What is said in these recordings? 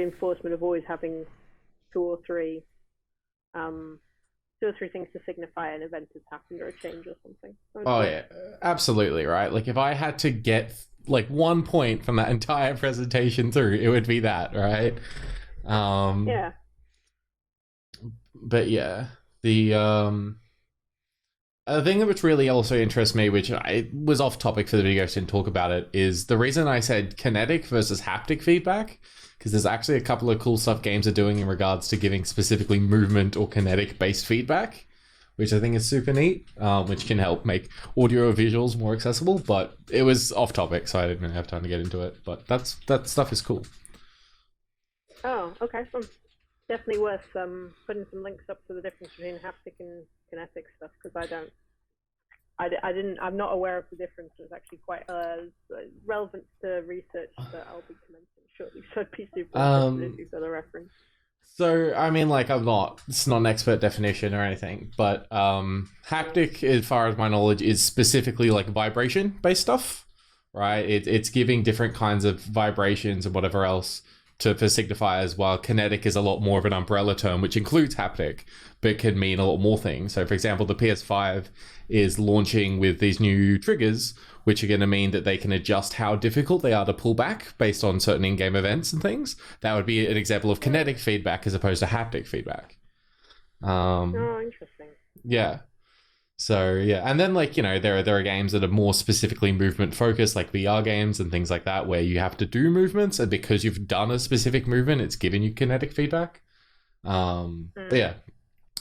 reinforcement of always having two or three things to signify an event has happened or a change or something. Oh yeah, absolutely, right. Like if I had to get like 1 point from that entire presentation through, it would be that, right? Yeah. But yeah, the thing which really also interests me, which I was off topic for the video, so I didn't talk about it, is the reason I said kinetic versus haptic feedback, because there's actually a couple of cool stuff games are doing in regards to giving specifically movement or kinetic based feedback, which I think is super neat, which can help make audio or visuals more accessible. But it was off topic, so I didn't really have time to get into it. But that stuff is cool. Oh, okay. Definitely worth putting some links up to the difference between haptic and kinetic stuff, because I'm not aware of the difference. It's actually quite relevant to research that I'll be commencing shortly, so I'd be super interested if you've got a reference. So, I mean, like, it's not an expert definition or anything, but haptic, as far as my knowledge, is specifically like vibration-based stuff, right? It's giving different kinds of vibrations and whatever else for signifiers, while kinetic is a lot more of an umbrella term, which includes haptic, but can mean a lot more things. So, for example, the PS5 is launching with these new triggers, which are going to mean that they can adjust how difficult they are to pull back based on certain in-game events and things. That would be an example of kinetic feedback as opposed to haptic feedback. Oh, interesting. Yeah. So yeah, and then like, you know, there are games that are more specifically movement focused, like VR games and things like that, where you have to do movements, and because you've done a specific movement, it's giving you kinetic feedback. But yeah.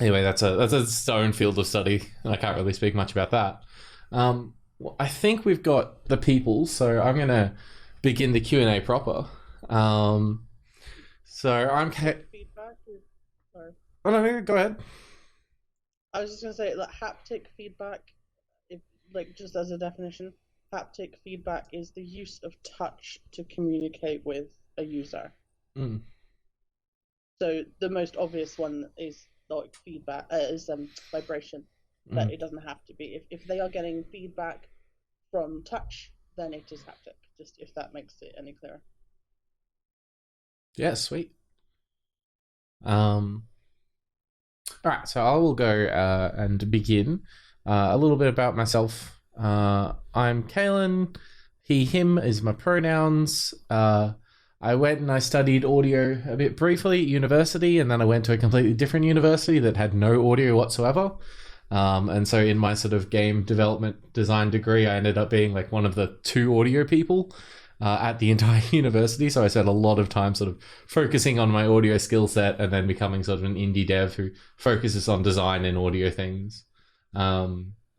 Anyway, that's its own field of study, and I can't really speak much about that. Well, I think we've got the people, so I'm gonna begin the Q&A proper. So I'm feedback is, sorry. Oh no, go ahead. I was just going to say that haptic feedback, if, like, just as a definition, haptic feedback is the use of touch to communicate with a user. So the most obvious one is like feedback, is vibration, but it doesn't have to be. If they are getting feedback from touch, then it is haptic. Just if that makes it any clearer. Yeah, sweet. All right, so I will go and begin. A little bit about myself. I'm Kalen. He, him is my pronouns. I went and I studied audio a bit briefly at university, and then I went to a completely different university that had no audio whatsoever. And so in my sort of game development design degree, I ended up being like one of the 2 audio people at the entire university. So I spent a lot of time sort of focusing on my audio skill set, and then becoming sort of an indie dev who focuses on design and audio things. I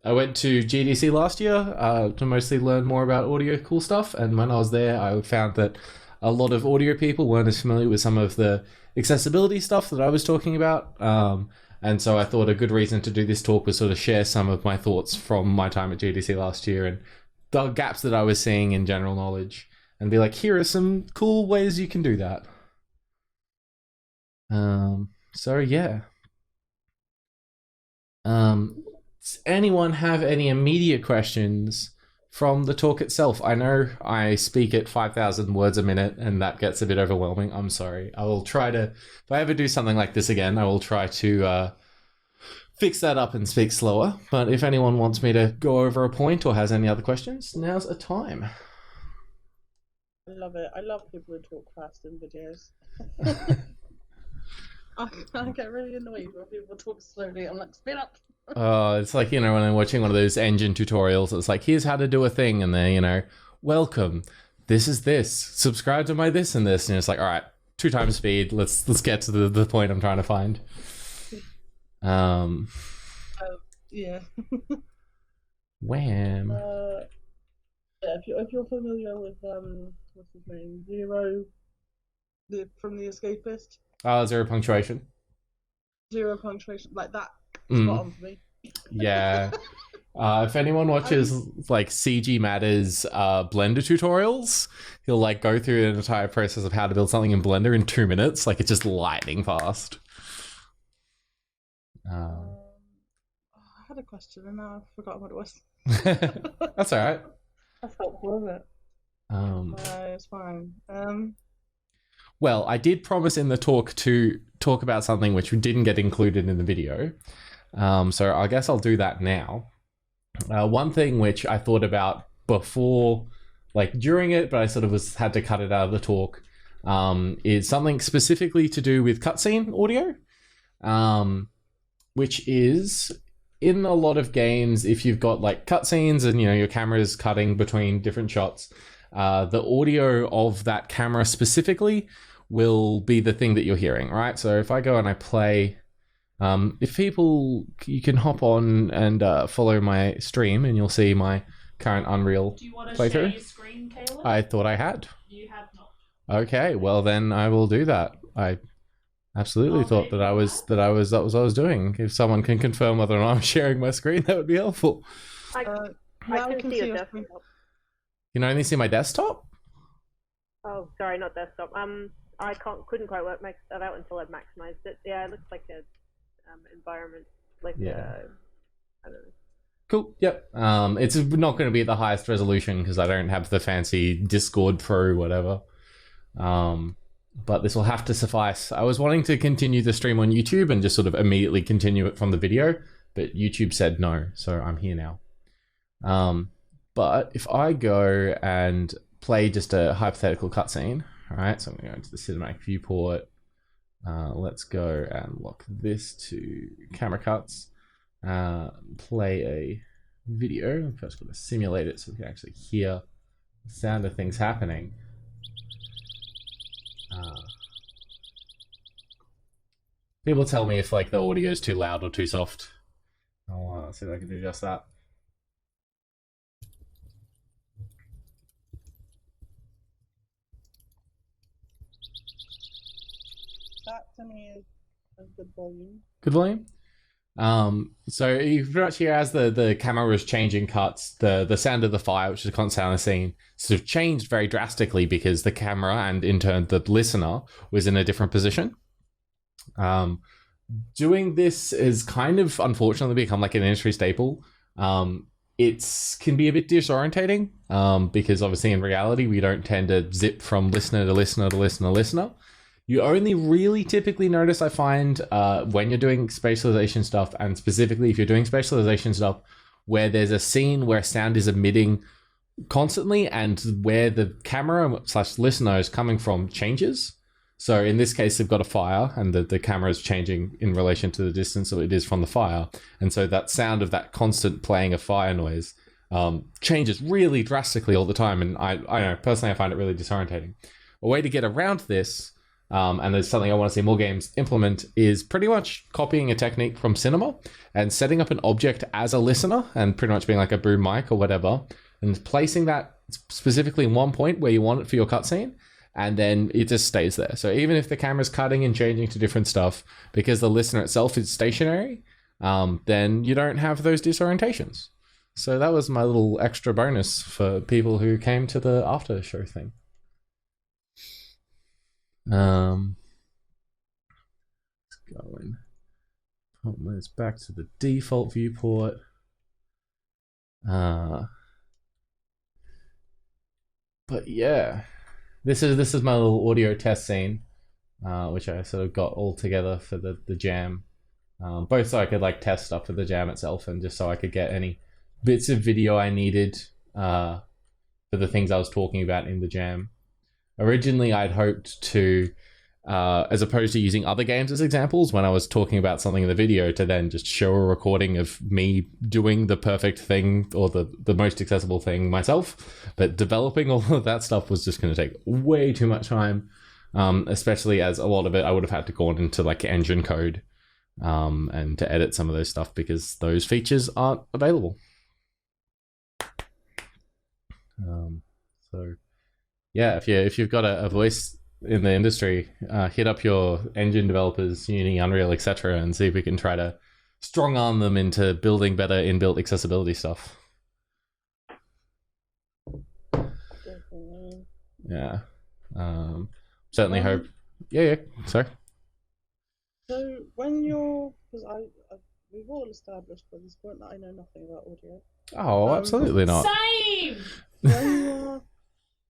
went to GDC last year to mostly learn more about audio cool stuff. And when I was there, I found that a lot of audio people weren't as familiar with some of the accessibility stuff that I was talking about. And so I thought a good reason to do this talk was sort of share some of my thoughts from my time at GDC last year and the gaps that I was seeing in general knowledge, and be like, here are some cool ways you can do that. So yeah. Does anyone have any immediate questions from the talk itself? I know I speak at 5,000 words a minute, and that gets a bit overwhelming. I'm sorry. I will try to, if I ever do something like this again, I will try to fix that up and speak slower. But if anyone wants me to go over a point or has any other questions, now's a time. I love it. I love people who talk fast in videos. I get really annoyed when people talk slowly. I'm like, speed up. It's like, you know, when I'm watching one of those engine tutorials, it's like, here's how to do a thing, and then, you know, welcome, this is this, subscribe to my this and this, and it's like, all right, 2 times speed, let's get to the point I'm trying to find. Yeah. Wham. Yeah, if you're familiar with what's his name, Zero, from The Escapist. Zero punctuation. Zero punctuation, like that. Spot on for me. Yeah. If anyone watches like CG Matters Blender tutorials, he'll like go through an entire process of how to build something in Blender in 2 minutes. Like, it's just lightning fast. I had a question and now I've forgotten what it was. That's all right. That's helpful, isn't it? It's fine. Well, I did promise in the talk to talk about something which didn't get included in the video. So I guess I'll do that now. One thing which I thought about before, like during it, but I sort of had to cut it out of the talk, is something specifically to do with cutscene audio, which is in a lot of games, if you've got like cutscenes and your camera's cutting between different shots, the audio of that camera specifically will be the thing that you're hearing, right? So if I go and I play, if people, you can hop on and follow my stream and you'll see my current Unreal playthrough. Do you want to share your screen, Caleb? I thought I had. You have not. Okay, well then I will do that. I absolutely thought that that was what I was doing. If someone can confirm whether or not I'm sharing my screen, that would be helpful. I can see your desktop. You can only see my desktop? Oh, sorry, not desktop. I couldn't quite work that out until I maximized it. Yeah, it looks like a environment, like I don't know. Cool. Yep. It's not going to be at the highest resolution because I don't have the fancy Discord Pro whatever. But this will have to suffice. I was wanting to continue the stream on YouTube and just sort of immediately continue it from the video, but YouTube said no, so I'm here now. But if I go and play just a hypothetical cutscene, all right, so I'm going to go into the cinematic viewport. Let's go and lock this to camera cuts. Play a video. I'm first going to simulate it so we can actually hear the sound of things happening. People tell me if like the audio is too loud or too soft. I'll see if I can adjust that. That to me is a good volume. Good volume. So you pretty much hear as the camera was changing cuts, the sound of the fire, which is a constant sound of the scene, sort of changed very drastically because the camera and in turn the listener was in a different position. Doing this is kind of unfortunately become like an industry staple. It can be a bit disorientating because obviously in reality we don't tend to zip from listener to listener to listener to listener. You only really typically notice, I find, when you're doing spatialization stuff, and specifically if you're doing spatialization stuff where there's a scene where sound is emitting constantly and where the camera / listener is coming from changes. So in this case, they've got a fire and the camera is changing in relation to the distance that it is from the fire. And so that sound of that constant playing of fire noise changes really drastically all the time. And I know, personally, I find it really disorientating. A way to get around this, and there's something I want to see more games implement, is pretty much copying a technique from cinema and setting up an object as a listener and pretty much being like a boom mic or whatever, and placing that specifically in one point where you want it for your cutscene, and then it just stays there. So even if the camera's cutting and changing to different stuff, because the listener itself is stationary, then you don't have those disorientations. So that was my little extra bonus for people who came to the after show thing. Let's go and put this back to the default viewport. But yeah, this is my little audio test scene, which I sort of got all together for the jam, both so I could like test stuff for the jam itself, and just so I could get any bits of video I needed for the things I was talking about in the jam. Originally, I'd hoped to, as opposed to using other games as examples, when I was talking about something in the video, to then just show a recording of me doing the perfect thing or the most accessible thing myself. But developing all of that stuff was just going to take way too much time, especially as a lot of it I would have had to go into like engine code and to edit some of those stuff because those features aren't available. So yeah, if you've got a voice in the industry, hit up your engine developers, Unity, Unreal, etc., and see if we can try to strong arm them into building better inbuilt accessibility stuff. Yeah, certainly hope. Yeah. Sorry. So when you're, because we've all established by this point that I know nothing about audio. Oh, absolutely not. Same. When you're,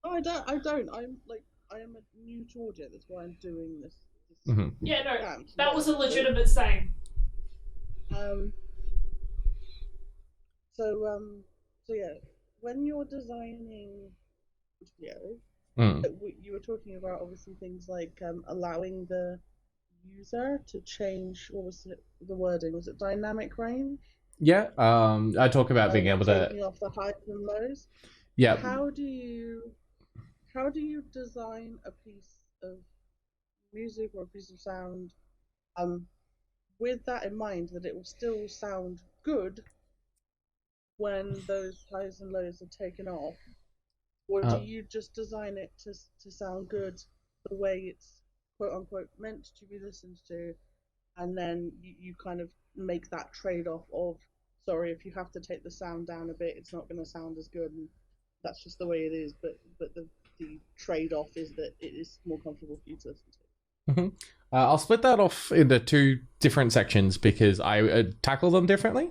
I don't. I'm like, I am new to audio. That's why I'm doing this. Yeah, no, camp. that was a legitimate saying. So yeah, when you're designing audio, you were talking about obviously things like allowing the user to change. What was the wording? Was it dynamic range? Yeah. I talk about being able to taking off the highs and lows. Yeah. How do you design a piece of music or a piece of sound with that in mind, that it will still sound good when those highs and lows are taken off? Or do you just design it to sound good the way it's quote unquote meant to be listened to, and then you kind of make that trade-off of, sorry, if you have to take the sound down a bit, it's not going to sound as good, and that's just the way it is, but the trade-off is that it is more comfortable for you to listen to. Mm-hmm. I'll split that off into two different sections because I tackle them differently.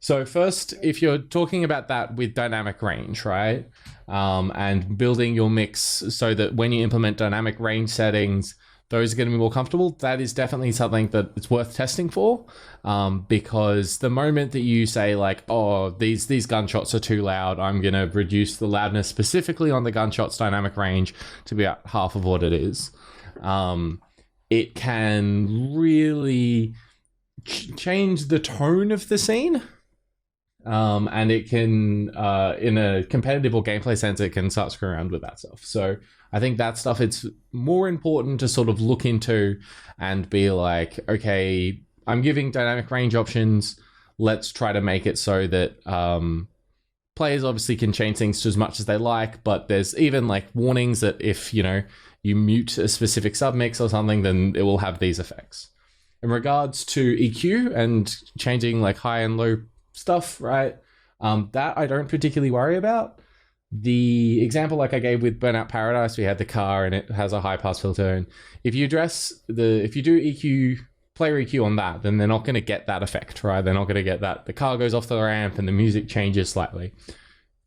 So first, if you're talking about that with dynamic range, right, and building your mix so that when you implement dynamic range settings, those are going to be more comfortable, that is definitely something that it's worth testing for, because the moment that you say like, oh, these gunshots are too loud, I'm going to reduce the loudness specifically on the gunshot's dynamic range to be about half of what it is, it can really change the tone of the scene. And it can, in a competitive or gameplay sense, it can start screwing around with that stuff. So I think that stuff, it's more important to sort of look into and be like, okay, I'm giving dynamic range options. Let's try to make it so that players obviously can change things to as much as they like, but there's even like warnings that if, you mute a specific submix or something, then it will have these effects. In regards to EQ and changing like high and low stuff, right? That I don't particularly worry about. The example like I gave with Burnout Paradise, we had the car and it has a high pass filter, and if you do EQ, player EQ on that, then they're not going to get that effect, right? They're not going to get that the car goes off the ramp and the music changes slightly.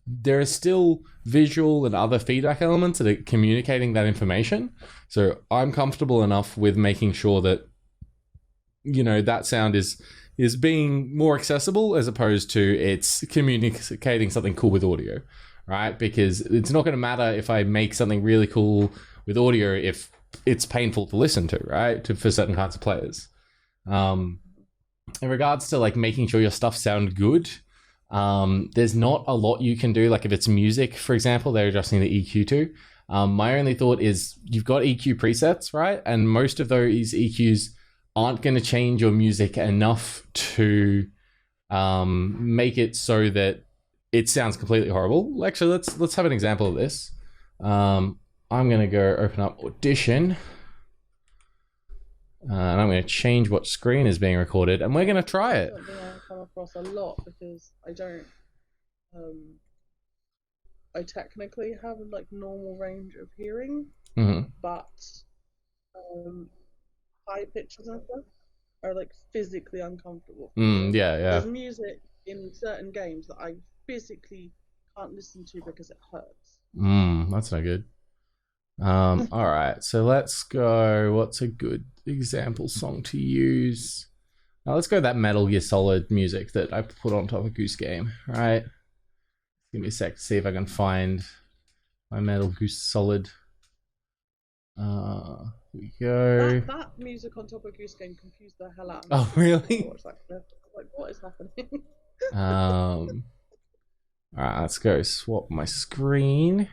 There are still visual and other feedback elements that are communicating that information. So I'm comfortable enough with making sure that that sound is being more accessible as opposed to it's communicating something cool with audio, right? Because it's not going to matter if I make something really cool with audio if it's painful to listen to, right? For certain kinds of players. In regards to like making sure your stuff sound good, there's not a lot you can do. Like if it's music, for example, they're adjusting the EQ to. My only thought is you've got EQ presets, right? And most of those EQs aren't going to change your music enough to make it so that it sounds completely horrible. Actually, let's have an example of this. I'm going to go open up Audition, and I'm going to change what screen is being recorded, and we're going to try it. Something I come across a lot because I don't. I technically have like normal range of hearing, but high pitches and stuff are like physically uncomfortable. Yeah. There's music in certain games that I physically can't listen to because it hurts. That's not good. All right, so let's go. What's a good example song to use? Now let's go that Metal Gear Solid music that I put on top of Goose Game. Right, give me a sec to see if I can find my Metal Gear Solid. Here we go. That music on top of Goose Game confused the hell out of me. Oh, really? Like, what is happening? Alright, let's go swap my screen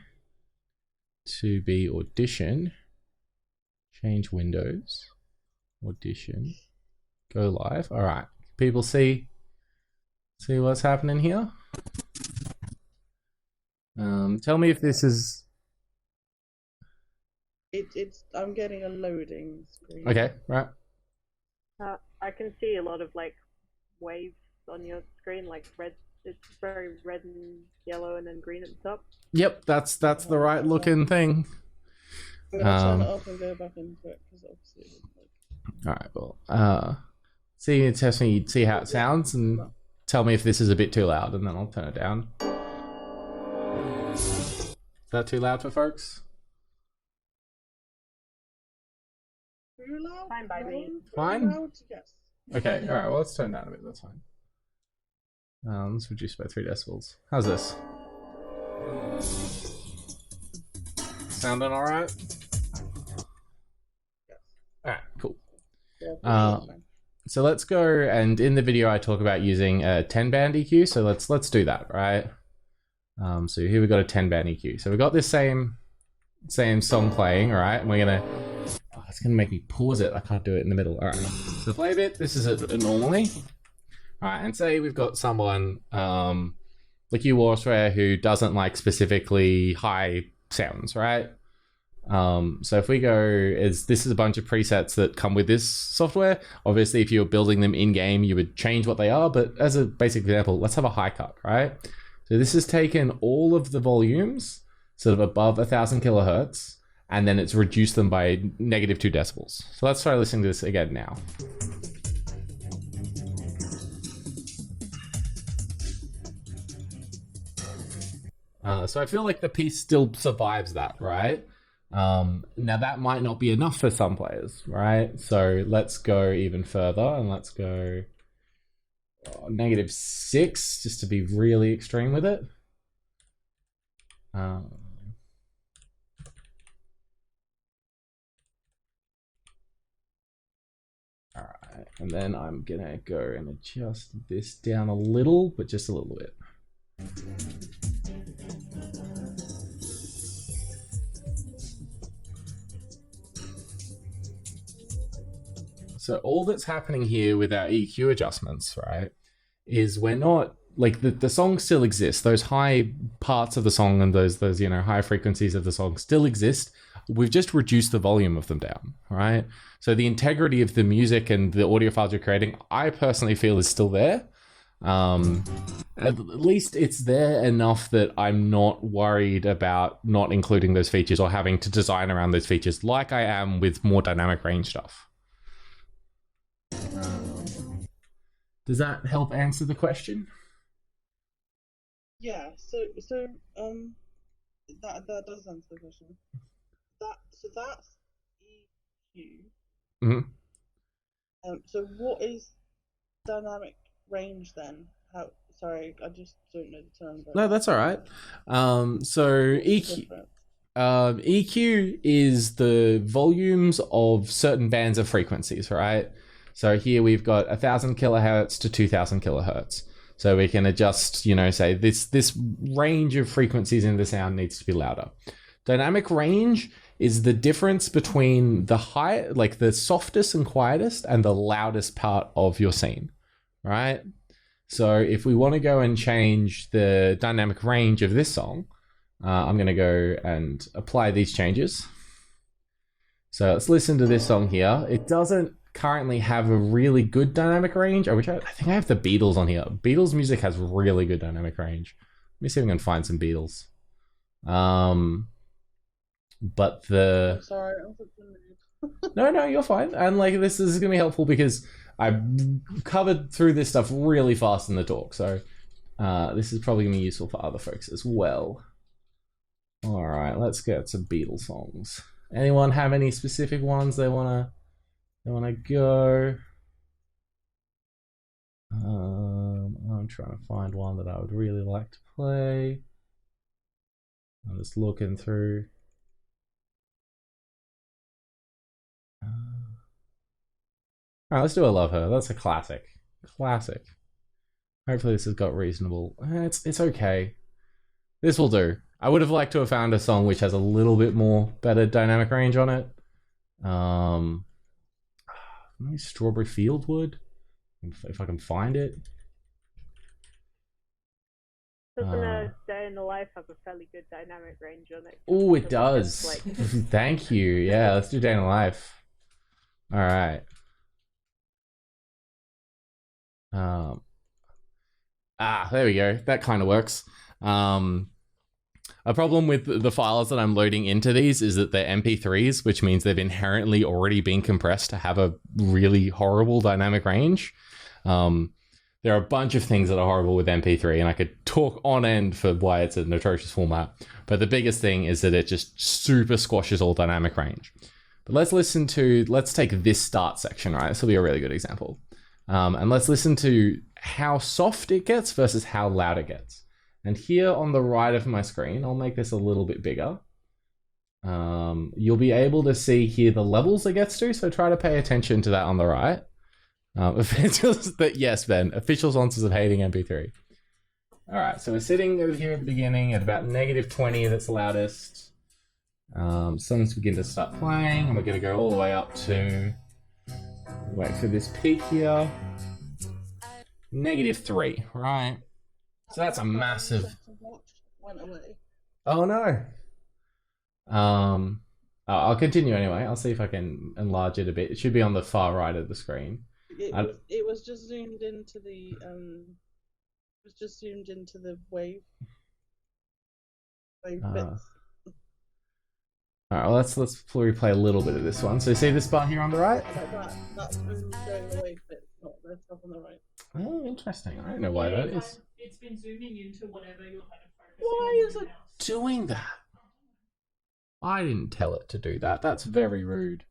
to be Audition. Change windows. Audition. Go live. Alright. People see what's happening here? Tell me if this is... I'm getting a loading screen. Okay, right. I can see a lot of like waves on your screen, like red. It's very red and yellow, and then green at the top. Yep, that's the right looking thing. I'm gonna turn it off and go back into it because obviously. All right, well, test me, see how it sounds, and tell me if this is a bit too loud, and then I'll turn it down. Is that too loud for folks? Too loud? Fine by me. Fine? Loud? Yes. Okay, alright, well, let's turn down a bit, that's fine. Let's reduce by 3 decibels. How's this? Sounding alright? Alright, cool. Yeah, So let's go, and in the video I talk about using a 10-band EQ, so let's do that, right? So here we've got a 10-band EQ. So we've got this same song playing, right? And we're gonna, it's gonna make me pause it. I can't do it in the middle. All right, so play a bit. This is it normally. All right, and say we've got someone like you, Warsware, who doesn't like specifically high sounds, right? So if we go, this is a bunch of presets that come with this software. Obviously, if you're building them in game, you would change what they are. But as a basic example, let's have a high cut, right? So this has taken all of the volumes sort of above 1,000 kilohertz, and then it's reduced them by -2 decibels. So let's try listening to this again now. So I feel like the piece still survives that, right? Now that might not be enough for some players, right? So let's go even further, and let's go -6, just to be really extreme with it. All right, and then I'm gonna go and adjust this down a little, but just a little bit. So all that's happening here with our EQ adjustments, right, is we're not, like, the song still exists. Those high parts of the song and those high frequencies of the song still exist. We've just reduced the volume of them down, right? So the integrity of the music and the audio files you're creating, I personally feel is still there. At least it's there enough that I'm not worried about not including those features or having to design around those features like I am with more dynamic range stuff. Does that help answer the question? Yeah. So that does answer the question. That's EQ. Mm-hmm. So what is dynamic range then? How? Sorry, I just don't know the term. No, that's all right. So EQ is the volumes of certain bands of frequencies, right? So here we've got 1,000 kilohertz to 2,000 kilohertz. So we can adjust, say this range of frequencies in the sound needs to be louder. Dynamic range is the difference between the high, like the softest and quietest, and the loudest part of your scene, right? So if we want to go and change the dynamic range of this song, I'm going to go and apply these changes. So let's listen to this song here. It doesn't currently have a really good dynamic range. I think I have the Beatles on here. Beatles music has really good dynamic range. Let me see if I can find some Beatles. But the... Sorry, No, you're fine. And like this is going to be helpful because I've covered through this stuff really fast in the talk. So this is probably going to be useful for other folks as well. All right, let's get some Beatles songs. Anyone have any specific ones they want to go? I'm trying to find one that I would really like to play. I'm just looking through. Alright, let's do I Love Her. That's a classic. Hopefully this has got reasonable. It's okay. This will do. I would have liked to have found a song which has a little bit more better dynamic range on it. Maybe Strawberry Fieldwood, if I can find it. Doesn't a Day in the Life have a fairly good dynamic range on it? Oh, it does. Thank you. Yeah, let's do Day in the Life. All right. There we go. That kind of works. A problem with the files that I'm loading into these is that they're MP3s, which means they've inherently already been compressed to have a really horrible dynamic range. There are a bunch of things that are horrible with MP3, and I could talk on end for why it's an atrocious format. But the biggest thing is that it just super squashes all dynamic range. But let's take this start section, right? This will be a really good example. And let's listen to how soft it gets versus how loud it gets. And here on the right of my screen, I'll make this a little bit bigger. You'll be able to see here the levels it gets to, so try to pay attention to that on the right. Yes, Ben, official sponsors of hating MP3. All right, so we're sitting over here at the beginning at about -20, that's the loudest. Songs begin to start playing, and we're going to go all the way up to, wait for this peak here, -3, right? So that's a massive... Went away. Oh no. I'll continue anyway. I'll see if I can enlarge it a bit. It should be on the far right of the screen. It was just zoomed into the wave bits. All right, well, let's replay a little bit of this one. So see this bar here on the right? That's only showing the wave bit, not the stuff on the right. Oh, interesting. I don't know why that is. It's been zooming into whatever you're kind of focusing Why on is it now. doing that? I didn't tell it to do that. That's very rude.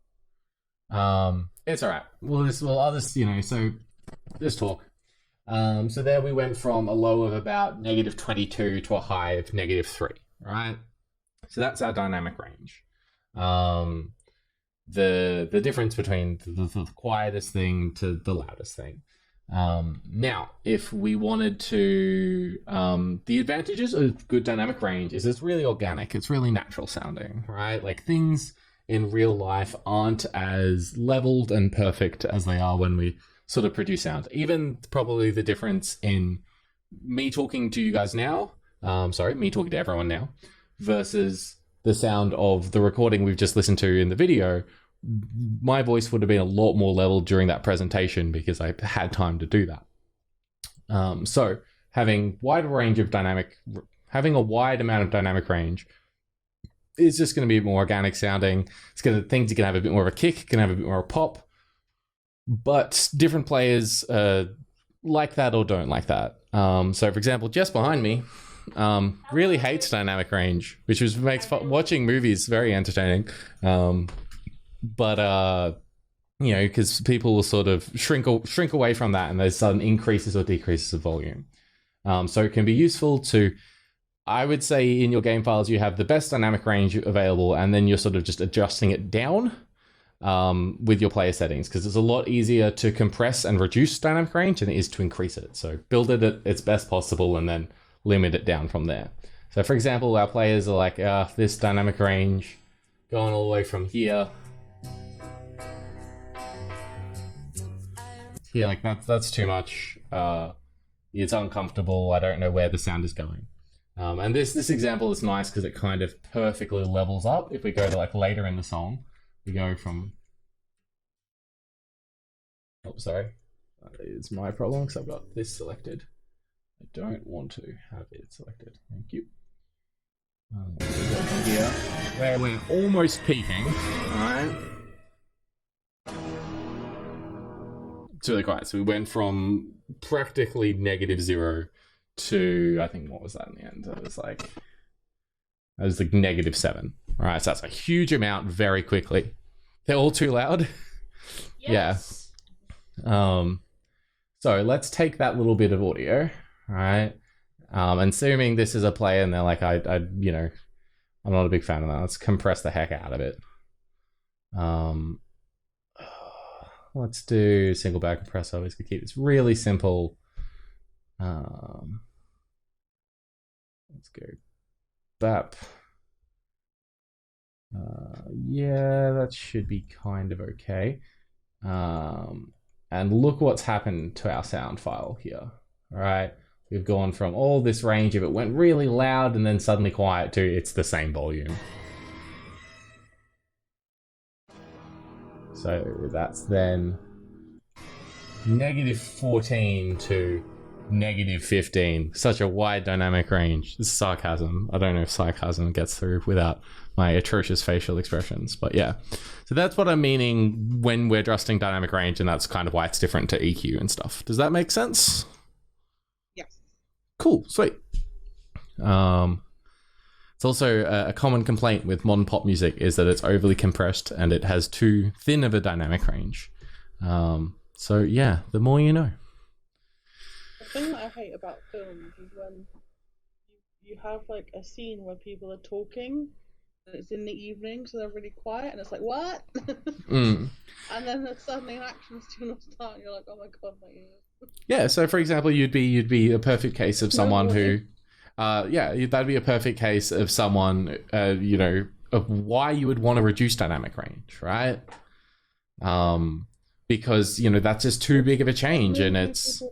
It's all right. I'll just, so just talk. So there we went from a low of about -22 to a high of -3, right? So that's our dynamic range. The difference between the quietest thing to the loudest thing. Now, if we wanted to, the advantages of good dynamic range is it's really organic. It's really natural sounding, right? Like things in real life aren't as leveled and perfect as they are when we sort of produce sound. Even probably the difference in me talking to you guys now, me talking to everyone now, versus the sound of the recording we've just listened to in the video, my voice would have been a lot more leveled during that presentation because I had time to do that. So having a wide amount of dynamic range is just going to be more organic sounding. Things are going to have a bit more of a kick, going to have a bit more of a pop. But different players like that or don't like that. So for example, just behind me, really hates dynamic range, which makes watching movies very entertaining. But because people will sort of shrink away from that, and there's sudden increases or decreases of volume. So it can be useful to, I would say, in your game files you have the best dynamic range available, and then you're sort of just adjusting it down with your player settings, because it's a lot easier to compress and reduce dynamic range than it is to increase it. So build it at its best possible and then limit it down from there. So for example, our players are like, this dynamic range going all the way from here. Yeah, like that's too much. It's uncomfortable. I don't know where the sound is going. And this example is nice because it kind of perfectly levels up. If we go to like later in the song, we go from... Oh, sorry. It's my problem because I've got this selected. I don't want to have it selected. Thank you. Here, where we're almost peaking. Alright. It's really quiet. So we went from practically -0 to, I think, what was that in the end? It was like -7. All right, so that's a huge amount very quickly. They're all too loud. Yes. Yeah. So let's take that little bit of audio, right? Assuming this is a player and they're like, I'm not a big fan of that. Let's compress the heck out of it. Let's do single back compressor. Let's keep this really simple. Let's go BAP. Yeah, that should be kind of okay. And look what's happened to our sound file here. All right, we've gone from all this range, if it went really loud and then suddenly quiet, to it's the same volume. So that's then -14 to -15. Such a wide dynamic range. This is sarcasm. I don't know if sarcasm gets through without my atrocious facial expressions, but yeah. So that's what I'm meaning when we're adjusting dynamic range, and that's kind of why it's different to EQ and stuff. Does that make sense? Yes. Cool, sweet. It's also a common complaint with modern pop music is that it's overly compressed and it has too thin of a dynamic range. So yeah, the more you know. The thing that I hate about films is when you have like a scene where people are talking and it's in the evening, so they're really quiet, and it's like, what? Mm. And then there's suddenly an action scene will start, and you're like, oh my god, my ears. Yeah, so for example, you'd be a perfect case of someone who, that'd be a perfect case of someone, of why you would want to reduce dynamic range, right? Because that's just too big of a change, and it's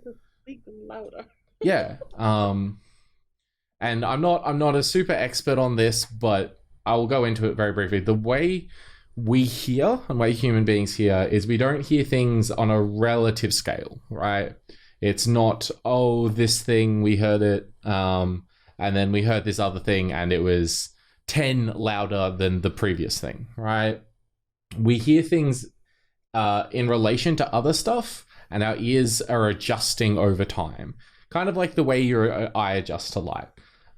Speak louder. yeah. And I'm not a super expert on this, but I will go into it very briefly. The way we hear and way human beings hear is we don't hear things on a relative scale, right? It's not, oh, this thing, we heard it, and then we heard this other thing and it was 10 louder than the previous thing, right? We hear things in relation to other stuff, and our ears are adjusting over time. Kind of like the way your eye adjusts to light.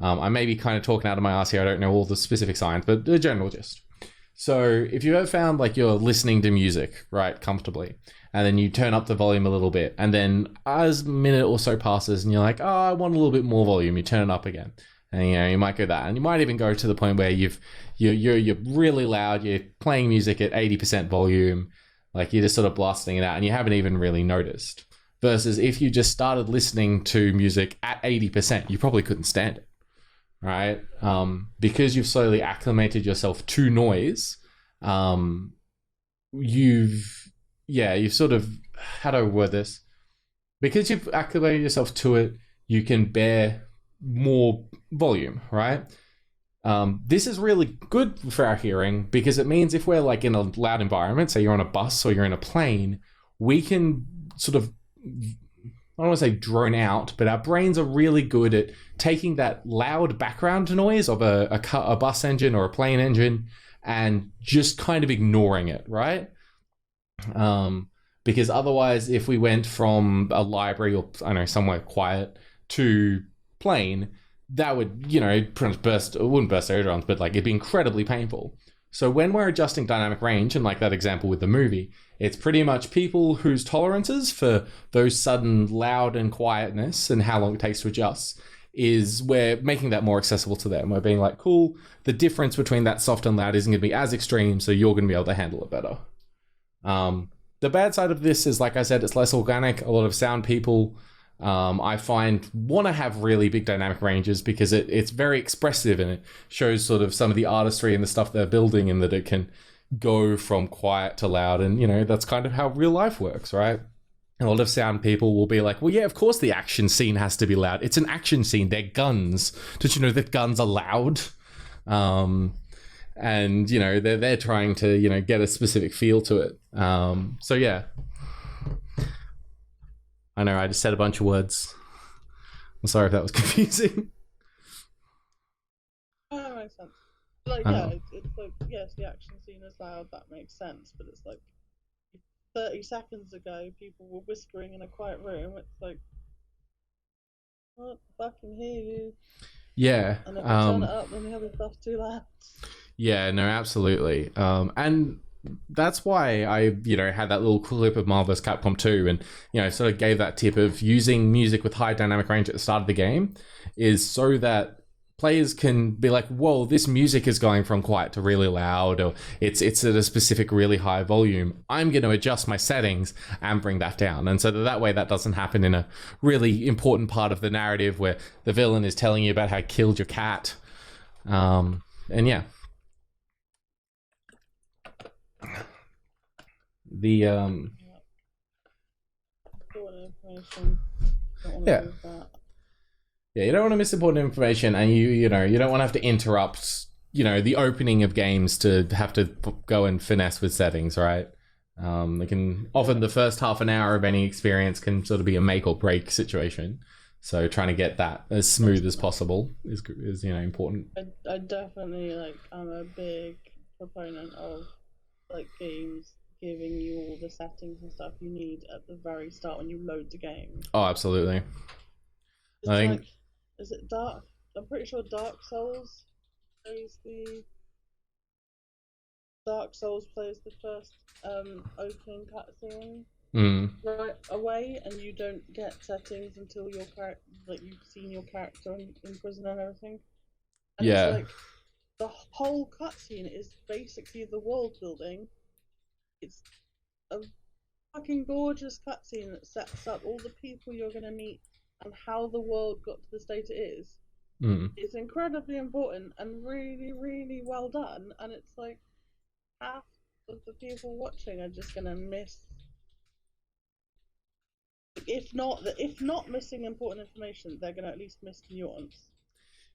I may be kind of talking out of my ass here. I don't know all the specific science, but the general gist. So if you ever found like you're listening to music, right, comfortably, and then you turn up the volume a little bit, and then as a minute or so passes and you're like, oh, I want a little bit more volume, you turn it up again. And you might go that, and you might even go to the point where you're really loud, you're playing music at 80% volume, like you're just sort of blasting it out and you haven't even really noticed. Versus if you just started listening to music at 80%, you probably couldn't stand it. Right? Because you've slowly acclimated yourself to noise, you've sort of, how do I word this? Because you've acclimated yourself to it, you can bear more volume, right? This is really good for our hearing because it means if we're like in a loud environment, say you're on a bus or you're in a plane, we can sort of, I don't want to say drone out, but our brains are really good at taking that loud background noise of a bus engine or a plane engine and just kind of ignoring it, right? Because otherwise, if we went from a library or, I don't know, somewhere quiet to plane, that would, pretty much it wouldn't burst eardrums, but like it'd be incredibly painful. So when we're adjusting dynamic range, and like that example with the movie, it's pretty much people whose tolerances for those sudden loud and quietness and how long it takes to adjust is we're making that more accessible to them. We're being like, cool, the difference between that soft and loud isn't going to be as extreme, so you're going to be able to handle it better. The bad side of this is, like I said, it's less organic. A lot of sound people, I find, want to have really big dynamic ranges because it's very expressive and it shows sort of some of the artistry and the stuff they're building, and that it can go from quiet to loud. And, that's kind of how real life works, right? A lot of sound people will be like, well, yeah, of course the action scene has to be loud. It's an action scene. They're guns. Did you know that guns are loud? And, they're trying to, get a specific feel to it. So, yeah. I know, I just said a bunch of words. I'm sorry if that was confusing. Oh, that makes sense. Like, yeah, it's like, yes, the action scene is loud, that makes sense, but it's like 30 seconds ago, people were whispering in a quiet room. It's like, what the fuck can hear you? Yeah. And if you turn it up, then the other stuff's too loud. Yeah, no, absolutely. And that's why I, had that little clip of Marvel vs. Capcom 2 and, sort of gave that tip of using music with high dynamic range at the start of the game is so that players can be like, whoa, this music is going from quiet to really loud, or it's at a specific really high volume. I'm going to adjust my settings and bring that down. And so that way that doesn't happen in a really important part of the narrative where the villain is telling you about how he killed your cat. And yeah. Yeah. Yeah, you don't want to miss important information, and you don't want to have to interrupt, the opening of games to have to go and finesse with settings, right? It can often the first half an hour of any experience can sort of be a make or break situation. So trying to get that as smooth as possible is important. I definitely I'm a big proponent of games giving you all the settings and stuff you need at the very start when you load the game. Oh, absolutely. I think is it Dark? I'm pretty sure Dark Souls plays the Dark Souls plays the first opening cutscene right away, and you don't get settings until your you've seen your character in prison and everything. And Yeah. it's like the whole cutscene is basically the world building. It's a fucking gorgeous cutscene that sets up all the people you're gonna meet and how the world got to the state it is. It's incredibly important and really, really well done. And it's like half of the people watching are just gonna miss, if not missing important information, they're gonna at least miss nuance.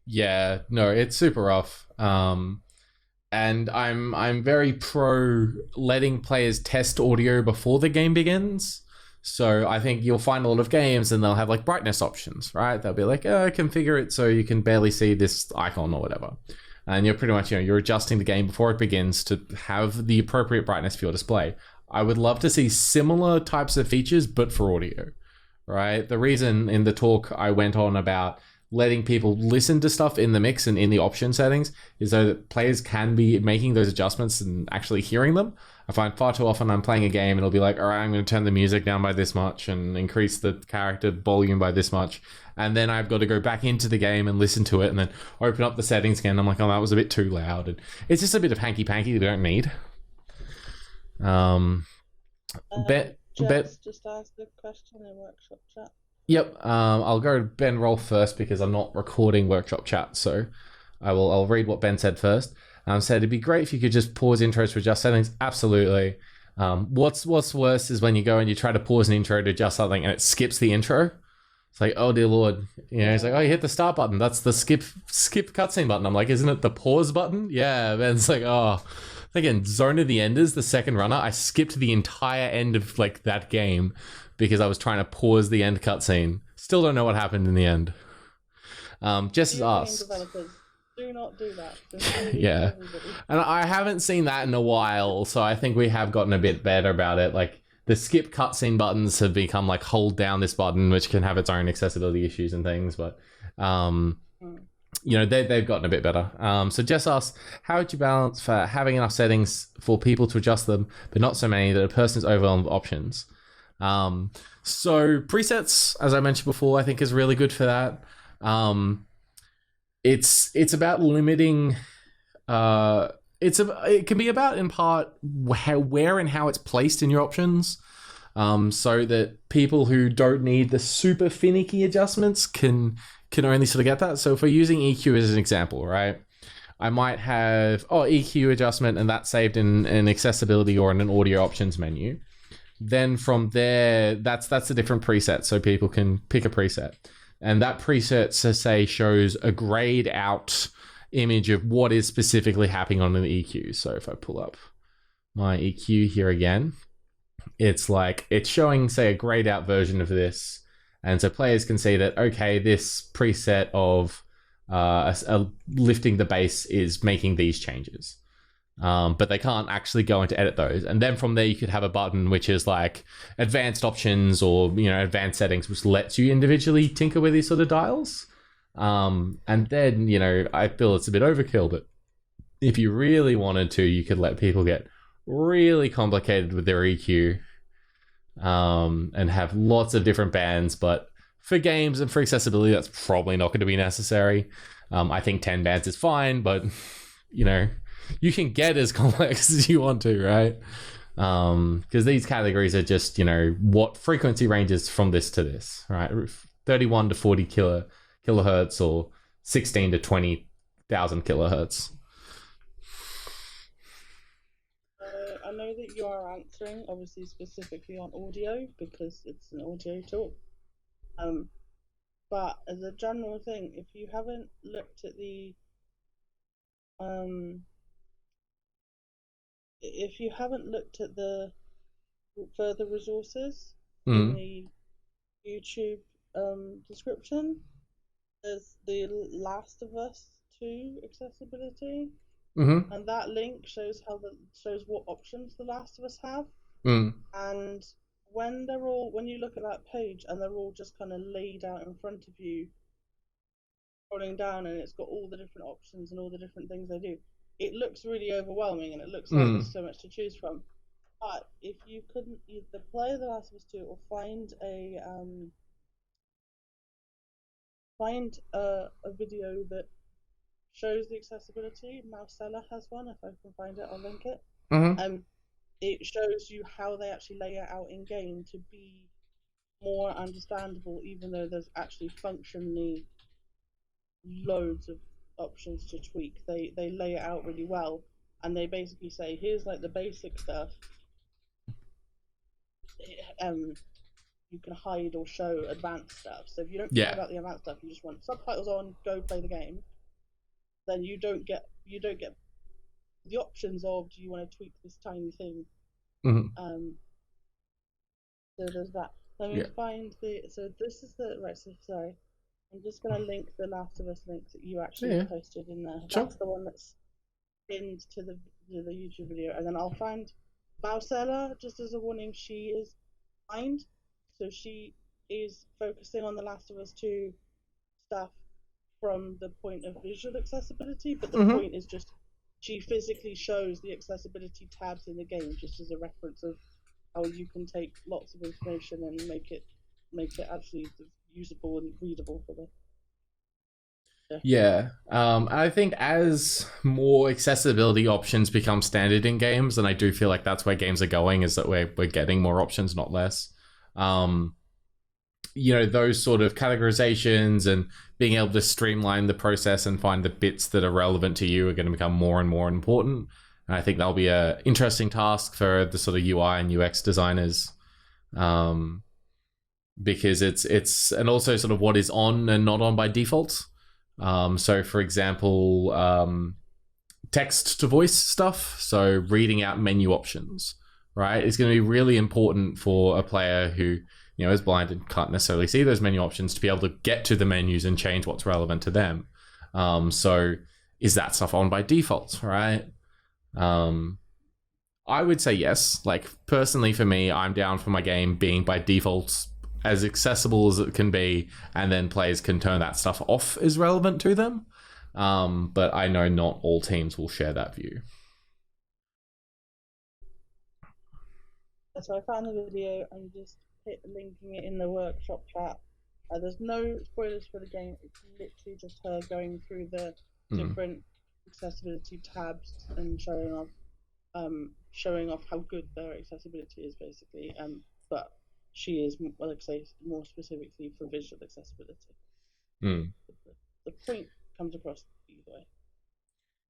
Yeah, no, it's super rough. And I'm very pro letting players test audio before the game begins. So I think you'll find a lot of games and they'll have like brightness options, right? They'll be like, configure it so you can barely see this icon or whatever. And you're pretty much, you're adjusting the game before it begins to have the appropriate brightness for your display. I would love to see similar types of features, but for audio, right? The reason in the talk I went on about letting people listen to stuff in the mix and in the option settings is so that players can be making those adjustments and actually hearing them. I find far too often I'm playing a game and it'll be like, all right, I'm going to turn the music down by this much and increase the character volume by this much. And then I've got to go back into the game and listen to it and then open up the settings again. I'm like, oh, that was a bit too loud. And it's just a bit of hanky-panky that we don't need. Just asked a question in workshop chat. Yep, I'll go to Ben Roll first because I'm not recording workshop chat, so I'll read what Ben said first. Said it'd be great if you could just pause intros to adjust settings. Absolutely. What's worse is when you go and you try to pause an intro to adjust something and it skips the intro. It's like, oh dear lord, it's like, oh, you hit the start button. That's the skip cutscene button. I'm like, isn't it the pause button? Yeah. Ben's like, oh. Again, Zone of the Enders, the second runner, I skipped the entire end of like that game because I was trying to pause the end cutscene. Still don't know what happened in the end. Just asked. Developers, do not do that. Yeah. And I haven't seen that in a while, so I think we have gotten a bit better about it. Like the skip cutscene buttons have become like hold down this button, which can have its own accessibility issues and things, but they've gotten a bit better. So Jess asks, how would you balance for having enough settings for people to adjust them, but not so many that a person is overwhelmed with options? So presets, as I mentioned before, I think is really good for that. It's about limiting. It can be about in part where and how it's placed in your options. So that people who don't need the super finicky adjustments can only sort of get that. So if we're using EQ as an example, right? I might have EQ adjustment and that's saved in accessibility or in an audio options menu. Then from there, that's a different preset, so people can pick a preset. And that preset, shows a grayed out image of what is specifically happening on the EQ. So if I pull up my EQ here again, it's showing, say, a grayed out version of this. And so players can see that, okay, this preset of lifting the bass is making these changes. But they can't actually go into edit those. And then from there, you could have a button which is like advanced options or, advanced settings, which lets you individually tinker with these sort of dials. And then, I feel it's a bit overkill, but if you really wanted to, you could let people get really complicated with their EQ. And have lots of different bands, but for games and for accessibility, that's probably not going to be necessary. I think 10 bands is fine, but you can get as complex as you want to, right? Because these categories are just what frequency ranges from this to this, right? 31 to 40 kilohertz or 16 to 20,000 kilohertz. I know that you are answering, obviously, specifically on audio because it's an audio talk. But as a general thing, if you haven't looked at the further resources in the YouTube description, there's the Last of Us 2 accessibility. And that link shows what options The Last of Us have. And when you look at that page and they're all just kind of laid out in front of you, scrolling down and it's got all the different options and all the different things they do. It looks really overwhelming and it looks like there's so much to choose from. But if you couldn't either play The Last of Us 2 or find a video that shows the accessibility, Marcella has one. If I can find it, I'll link it. It shows you how they actually lay it out in game to be more understandable, even though there's actually functionally loads of options to tweak. They lay it out really well, and they basically say, here's like the basic stuff. You can hide or show advanced stuff. So if you don't care about the advanced stuff, you just want subtitles on, go play the game. Then you don't get the options of, do you want to tweak this tiny thing? So there's that. Let me find the. So this is the right. So sorry, I'm just gonna link the Last of Us link that you actually posted in there. Sure. That's the one that's pinned to the YouTube video, and then I'll find Bausela. Just as a warning, she is blind, so she is focusing on the Last of Us 2 stuff from the point of visual accessibility, but the point is just she physically shows the accessibility tabs in the game, just as a reference of how you can take lots of information and make it actually usable and readable for the. I think as more accessibility options become standard in games, and I do feel like that's where games are going, is that we're getting more options, not less. Those sort of categorizations and being able to streamline the process and find the bits that are relevant to you are going to become more and more important. And I think that'll be an interesting task for the sort of UI and UX designers, because it's and also sort of what is on and not on by default. So, for example, text to voice stuff. So reading out menu options, right, is going to be really important for a player who is blind and can't necessarily see those menu options to be able to get to the menus and change what's relevant to them. So is that stuff on by default, right? I would say yes. Like, personally for me, I'm down for my game being by default as accessible as it can be, and then players can turn that stuff off as relevant to them. But I know not all teams will share that view. So I found the video and just linking it in the workshop chat. There's no spoilers for the game. It's literally just her going through the different accessibility tabs and showing off how good their accessibility is, basically. But she is, like I say, more specifically for visual accessibility. The point comes across either way.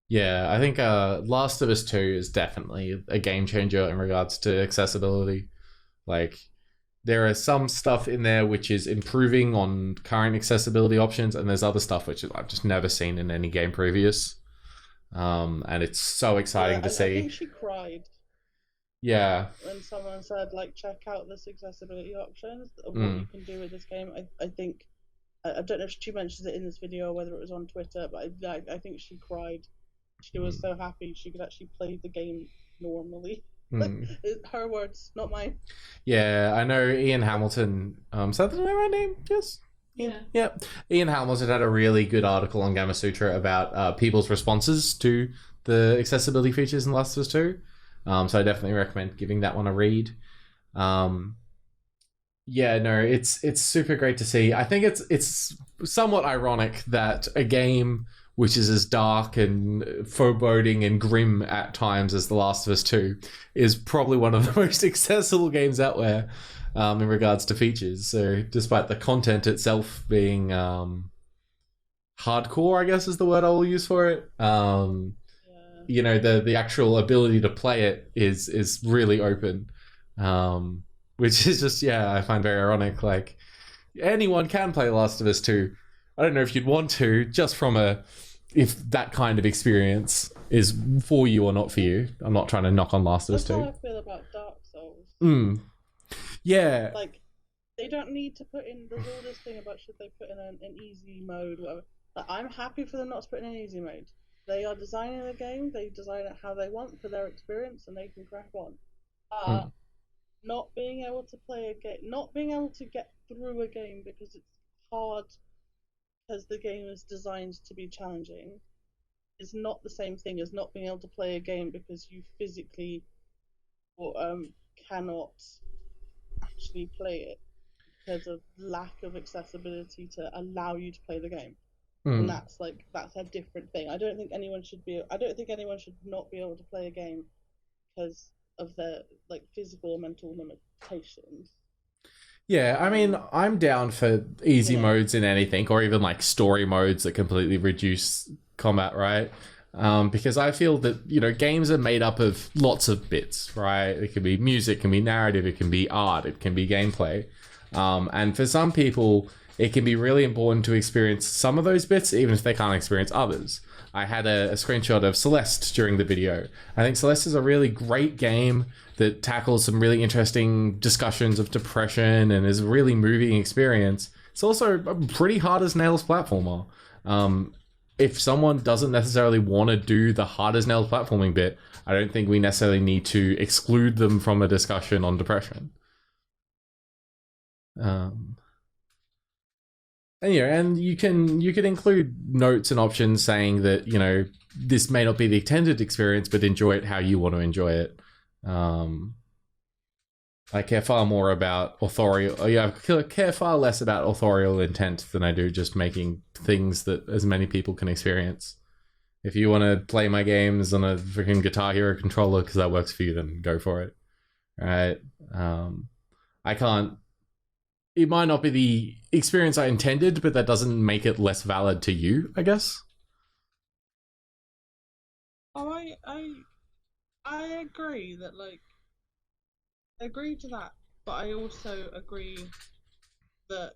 Yeah, I think Last of Us 2 is definitely a game changer in regards to accessibility. Like, there are some stuff in there which is improving on current accessibility options, and there's other stuff which I've just never seen in any game previous. And it's so exciting to see. I think she cried. Yeah. When someone said, like, check out this accessibility options, what you can do with this game. I think, I don't know if she mentions it in this video or whether it was on Twitter, but I think she cried. She was so happy she could actually play the game normally. Her words, not mine. Yeah, I know Ian Hamilton. Is that the right name? Yes. Yeah. Ian Hamilton had a really good article on Gamasutra about people's responses to the accessibility features in Last of Us 2. So I definitely recommend giving that one a read. It's super great to see. I think it's somewhat ironic that a game which is as dark and foreboding and grim at times as The Last of Us 2 is probably one of the most accessible games out there in regards to features. So despite the content itself being hardcore, I guess is the word I will use for it, the actual ability to play it is really open, which is just, I find very ironic. Like, anyone can play Last of Us 2. I don't know if you'd want to, just from if that kind of experience is for you or not for you. I'm not trying to knock on Last of Us 2. That's how I feel about Dark Souls. Yeah. Like, they don't need to put in, there's all this thing about should they put in an easy mode, whatever. Like, I'm happy for them not to put in an easy mode. They are designing the game, they design it how they want for their experience, and they can crack on. Not being able to play a game, not being able to get through a game because it's hard because the game is designed to be challenging is not the same thing as not being able to play a game because you physically or cannot actually play it because of lack of accessibility to allow you to play the game. And that's a different thing. I don't think anyone should not be able to play a game because of their like physical or mental limitations. Yeah, I mean, I'm down for easy modes in anything, or even like story modes that completely reduce combat, right? Because I feel that, games are made up of lots of bits, right? It can be music, it can be narrative, it can be art, it can be gameplay. And for some people, it can be really important to experience some of those bits, even if they can't experience others. I had a screenshot of Celeste during the video. I think Celeste is a really great game that tackles some really interesting discussions of depression and is a really moving experience. It's also a pretty hard as nails platformer. If someone doesn't necessarily want to do the hard as nails platforming bit, I don't think we necessarily need to exclude them from a discussion on depression. And you can include notes and options saying that, this may not be the intended experience, but enjoy it how you want to enjoy it. I care far more about authorial. I care far less about authorial intent than I do just making things that as many people can experience. If you want to play my games on a freaking Guitar Hero controller because that works for you, then go for it. Right? I can't. It might not be the experience I intended, but that doesn't make it less valid to you, I guess. Oh, I agree that I agree to that, but I also agree that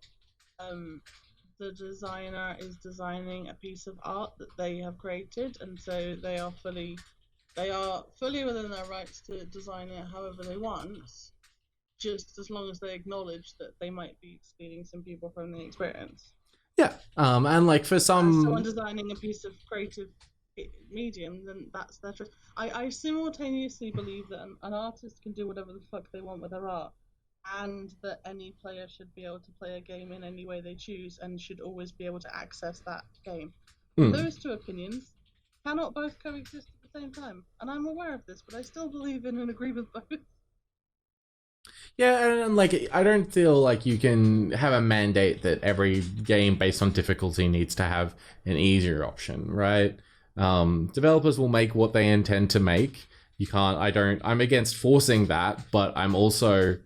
the designer is designing a piece of art that they have created, and so they are fully within their rights to design it however they want, just as long as they acknowledge that they might be excluding some people from the experience. Yeah, and like for someone designing a piece of creative medium, then that's their choice. I simultaneously believe that an artist can do whatever the fuck they want with their art, and that any player should be able to play a game in any way they choose and should always be able to access that game. Those two opinions cannot both coexist at the same time, and I'm aware of this, but I still believe in and agree with both. Yeah, and like I don't feel like you can have a mandate that every game based on difficulty needs to have an easier option, right? Developers will make what they intend to make. I'm against forcing that, but I'm also,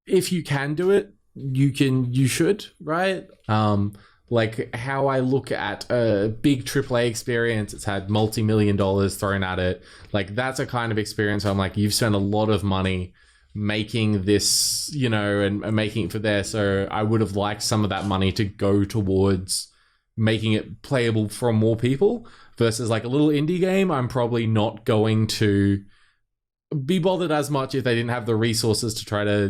if you can do it, you should, right? Like how I look at a big AAA experience, it's had multi-million dollars thrown at it. Like that's a kind of experience where I'm like, you've spent a lot of money making this, and making it for there. So I would have liked some of that money to go towards making it playable for more people versus like a little indie game. I'm probably not going to be bothered as much if they didn't have the resources to try to,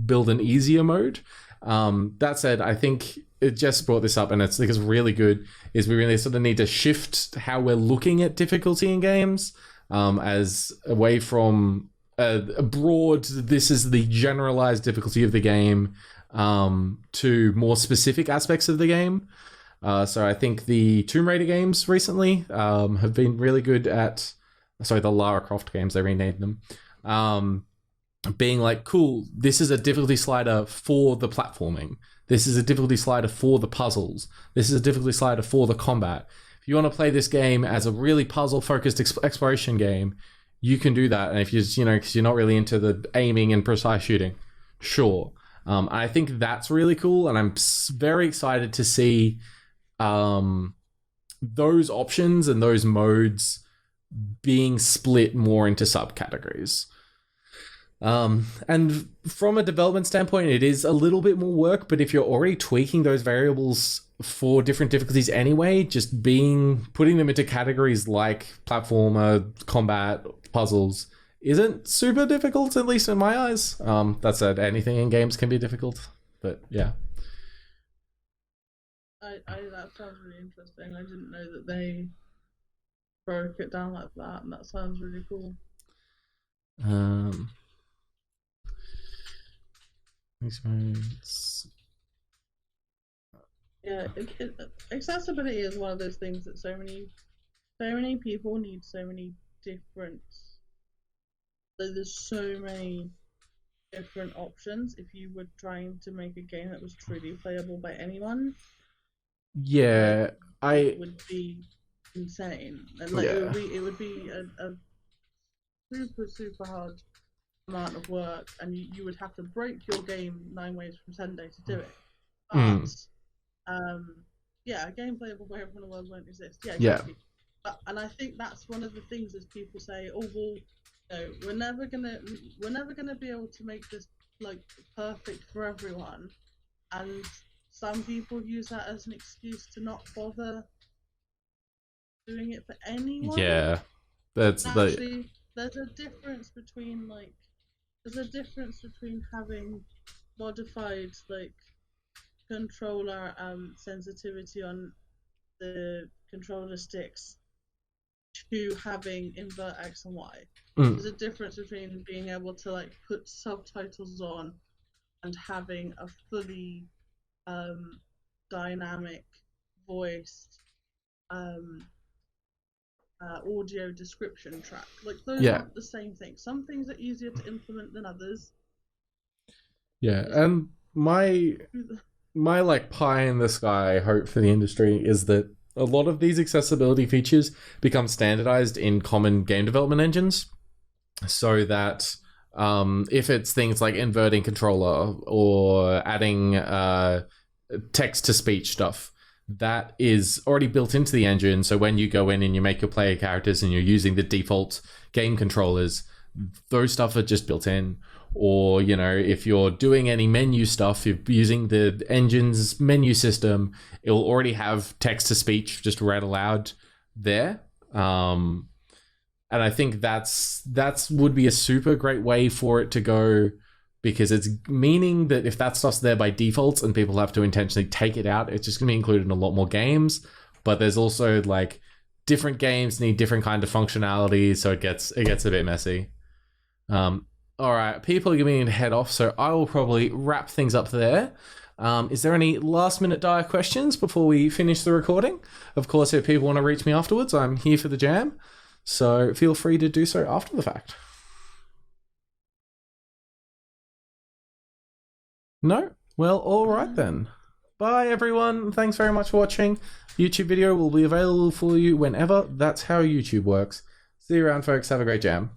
build an easier mode. That said, I think it just brought this up and it's really good is we really sort of need to shift how we're looking at difficulty in games as away from a broad, this is the generalized difficulty of the game, to more specific aspects of the game. So I think the Tomb Raider games recently have been really good at, the Lara Croft games, they renamed them, being like, cool, this is a difficulty slider for the platforming. This is a difficulty slider for the puzzles. This is a difficulty slider for the combat. If you want to play this game as a really puzzle-focused exploration game, you can do that. And if because you're not really into the aiming and precise shooting, sure. I think that's really cool, and I'm very excited to see those options and those modes being split more into subcategories. And from a development standpoint, it is a little bit more work, but if you're already tweaking those variables for different difficulties anyway, just putting them into categories like platformer, combat, puzzles isn't super difficult, at least in my eyes. That said, anything in games can be difficult, but yeah. That sounds really interesting. I didn't know that they broke it down like that, and that sounds really cool. Experience. Yeah, accessibility is one of those things that so many people need so many different. There's so many different options. If you were trying to make a game that was truly playable by anyone, Yeah, it would be insane, and like Yeah. it would be a super hard amount of work, and you would have to break your game 9 ways from Sunday to do it. But yeah, a game playable by everyone in the world won't exist. Yeah, exactly. And I think that's one of the things is people say, oh well, we're never gonna be able to make this like perfect for everyone, and some people use that as an excuse to not bother doing it for anyone. Yeah, that's actually there's a difference between having modified like controller sensitivity on the controller sticks to having invert X and Y. There's a difference between being able to like put subtitles on and having a fully dynamic voiced audio description track. Like those aren't the same thing. Some things are easier to implement than others. Yeah, and my like pie in the sky hope for the industry is that a lot of these accessibility features become standardized in common game development engines, so that if it's things like inverting controller or adding text to speech stuff, that is already built into the engine. So when you go in and you make your player characters and you're using the default game controllers, those stuff are just built in. Or, if you're doing any menu stuff, if you're using the engine's menu system, it'll already have text to speech just read aloud there. And I think that's would be a super great way for it to go, because it's meaning that if that stuff's there by default and people have to intentionally take it out, it's just going to be included in a lot more games. But there's also like different games need different kind of functionality, so it gets a bit messy. All right, people are giving me to head off, so I will probably wrap things up there. Is there any last-minute dire questions before we finish the recording? Of course, if people want to reach me afterwards, I'm here for the jam, so feel free to do so after the fact. No? Well, all right then. Bye, everyone. Thanks very much for watching. YouTube video will be available for you whenever. That's how YouTube works. See you around, folks. Have a great jam.